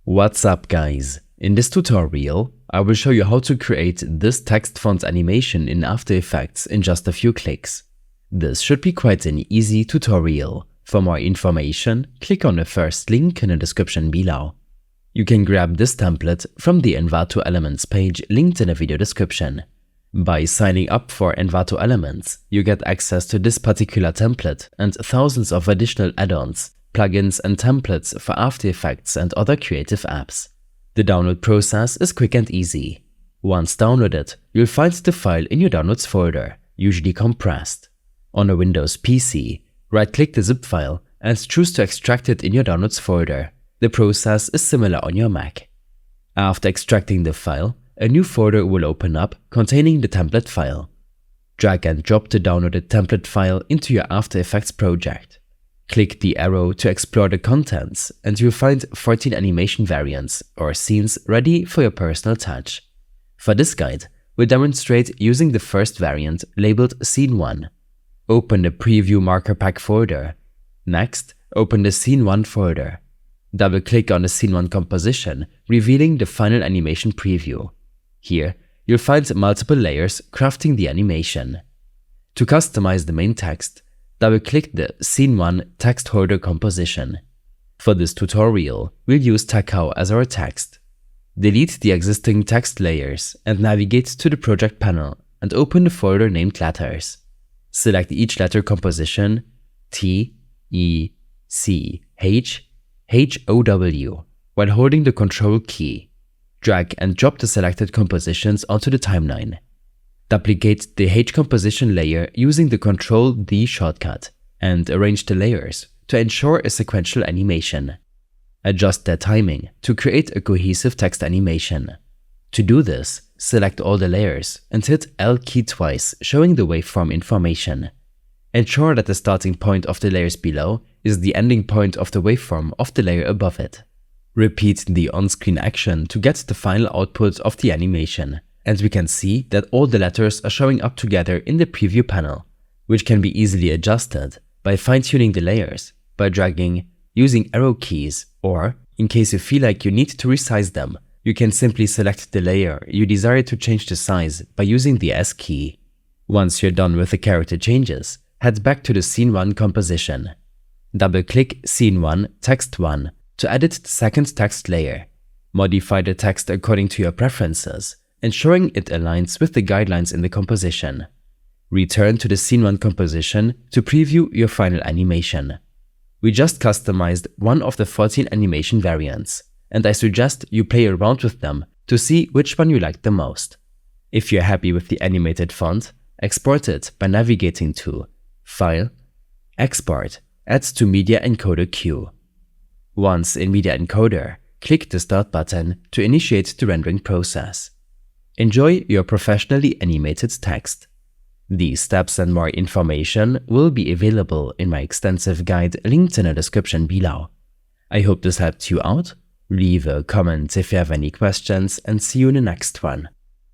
What's up, guys? In this tutorial, I will show you how to create this text font animation in After Effects in just a few clicks. This should be quite an easy tutorial. For more information, click on the first link in the description below. You can grab this template from the Envato Elements page linked in the video description. By signing up for Envato Elements, you get access to this particular template and thousands of additional add-ons, plugins and templates for After Effects and other creative apps. The download process is quick and easy. Once downloaded, you'll find the file in your Downloads folder, usually compressed. On a Windows PC, right-click the zip file and choose to extract it in your Downloads folder. The process is similar on your Mac. After extracting the file, a new folder will open up containing the template file. Drag and drop the downloaded template file into your After Effects project. Click the arrow to explore the contents and you'll find 14 animation variants or scenes ready for your personal touch. For this guide, we'll demonstrate using the first variant labeled Scene 1. Open the Preview Marker Pack folder. Next, open the Scene 1 folder. Double-click on the Scene 1 composition, revealing the final animation preview. Here, you'll find multiple layers crafting the animation. To customize the main text, double-click the Scene 1 text holder composition. For this tutorial, we'll use Takao as our text. Delete the existing text layers and navigate to the project panel and open the folder named Letters. Select each letter composition T, E, C, H, H, O, W while holding the Control key. Drag and drop the selected compositions onto the timeline. Duplicate the H composition layer using the Ctrl-D shortcut and arrange the layers to ensure a sequential animation. Adjust their timing to create a cohesive text animation. To do this, select all the layers and hit L key twice, showing the waveform information. Ensure that the starting point of the layers below is the ending point of the waveform of the layer above it. Repeat the on-screen action to get the final output of the animation. And we can see that all the letters are showing up together in the preview panel, which can be easily adjusted by fine-tuning the layers by dragging using arrow keys, or, in case you feel like you need to resize them, you can simply select the layer you desire to change the size by using the S key. Once you're done with the character changes, head back to the Scene 1 composition. Double-click Scene 1 Text 1 to edit the second text layer. Modify the text according to your preferences, ensuring it aligns with the guidelines in the composition. Return to the Scene 1 composition to preview your final animation. We just customized one of the 14 animation variants, and I suggest you play around with them to see which one you like the most. If you're happy with the animated font, export it by navigating to File, Export, Add to Media Encoder queue. Once in Media Encoder, click the Start button to initiate the rendering process. Enjoy your professionally animated text. These steps and more information will be available in my extensive guide linked in the description below. I hope this helped you out. Leave a comment if you have any questions and see you in the next one.